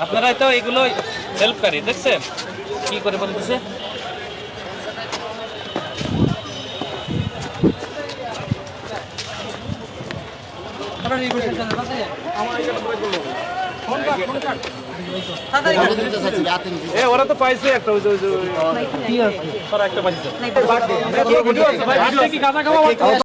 আপনারাই তো এগুলো হেল্পকারী দেখছেন কি করে বলতেছে। ওরা তো পাইছে একটা একটা পাইছে।